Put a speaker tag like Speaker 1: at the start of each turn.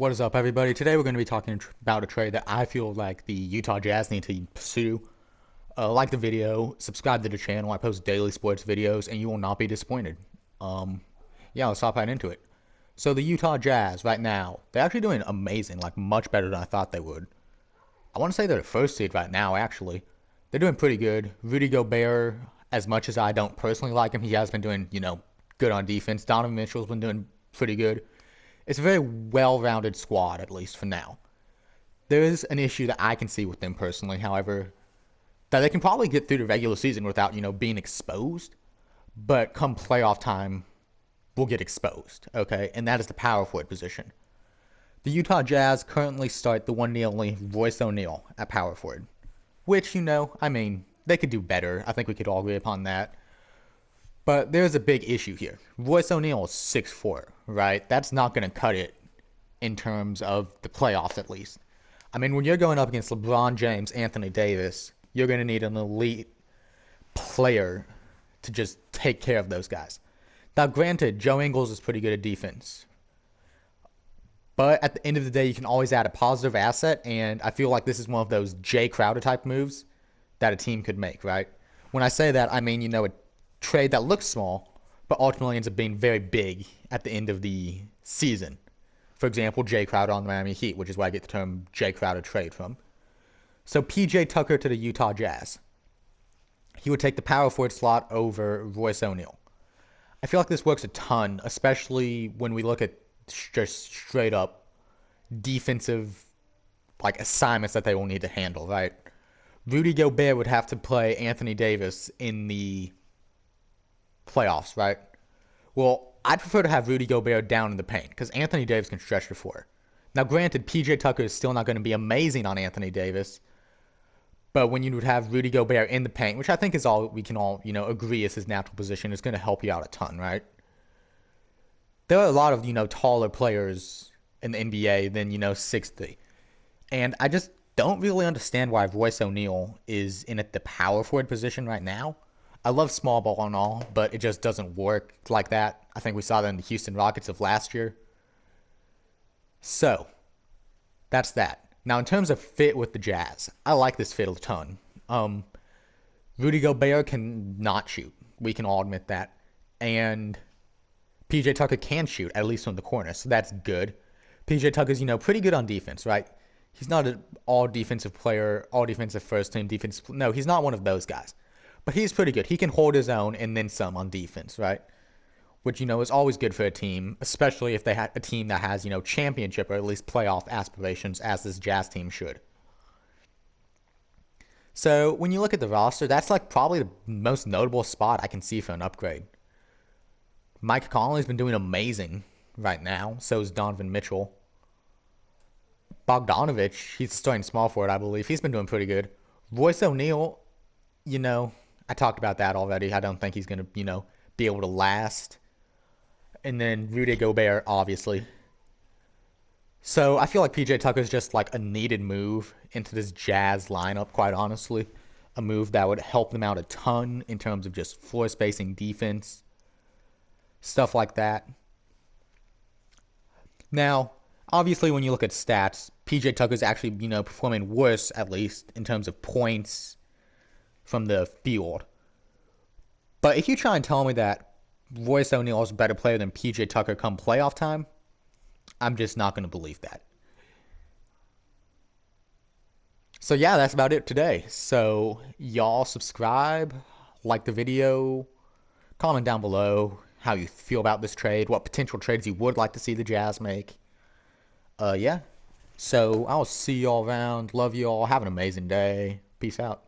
Speaker 1: What is up, everybody? Today we're going to be talking about a trade that I feel like the Utah Jazz need to pursue. Like the video, subscribe to the channel. I post daily sports videos, and you will not be disappointed. Um, yeah, let's hop right into it. So the Utah Jazz, right now, they're actually doing amazing, like much better than I thought they would. I want to say they're the first seed right now, actually. They're doing pretty good. Rudy Gobert, as much as I don't personally like him, he has been doing, good on defense. Donovan Mitchell's been doing pretty good. It's a very well-rounded squad, at least for now. There is an issue that I can see with them personally, however, that they can probably get through the regular season without, being exposed. But come playoff time, we'll get exposed, okay? And that is the power forward position. The Utah Jazz currently start the one and only Royce O'Neal at power forward, which, they could do better. I think we could all agree upon that. But there's a big issue here. Royce O'Neal is 6'4", right? That's not going to cut it in terms of the playoffs, at least. When you're going up against LeBron James, Anthony Davis, you're going to need an elite player to just take care of those guys. Now, granted, Joe Ingles is pretty good at defense. But at the end of the day, you can always add a positive asset, and I feel like this is one of those Jay Crowder type moves that a team could make, right? When I say that, a trade that looks small, but ultimately ends up being very big at the end of the season. For example, Jay Crowder on the Miami Heat, which is where I get the term Jay Crowder trade from. So PJ Tucker to the Utah Jazz. He would take the power forward slot over Royce O'Neal. I feel like this works a ton, especially when we look at just straight up defensive assignments that they will need to handle, right? Rudy Gobert would have to play Anthony Davis in the playoffs, right? Well, I'd prefer to have Rudy Gobert down in the paint because Anthony Davis can stretch the floor. Now, granted, PJ Tucker is still not going to be amazing on Anthony Davis, but when you would have Rudy Gobert in the paint, which I think is all we can all, agree is his natural position, is going to help you out a ton, right? There are a lot of, taller players in the NBA than, 6'3". And I just don't really understand why Royce O'Neal is in the power forward position right now. I love small ball and all, but it just doesn't work like that. I think we saw that in the Houston Rockets of last year. So, that's that. Now, in terms of fit with the Jazz, I like this fit a ton. Rudy Gobert can not shoot. We can all admit that. And PJ Tucker can shoot, at least from the corner, so that's good. PJ Tucker's, pretty good on defense, right? He's not an all-defensive player, all-defensive first-team defense. No, he's not one of those guys. But he's pretty good. He can hold his own and then some on defense, right? Which, is always good for a team, especially if they had a team that has, championship or at least playoff aspirations, as this Jazz team should. So when you look at the roster, that's probably the most notable spot I can see for an upgrade. Mike Conley's been doing amazing right now. So is Donovan Mitchell. Bogdanovich, he's starting small forward, I believe. He's been doing pretty good. Royce O'Neal, I talked about that already. I don't think he's going to, be able to last. And then Rudy Gobert, obviously. So I feel like PJ Tucker is just a needed move into this Jazz lineup, quite honestly. A move that would help them out a ton in terms of just floor spacing, defense, stuff like that. Now, obviously, when you look at stats, PJ Tucker's actually, performing worse, at least, in terms of points from the field. But if you try and tell me that Royce O'Neal is a better player than PJ Tucker come playoff time, I'm just not going to believe that. So yeah, that's about it today. So y'all subscribe, like the video, comment down below how you feel about this trade, what potential trades you would like to see the Jazz make. Yeah. So I'll see y'all around. Love you all. Have an amazing day. Peace out.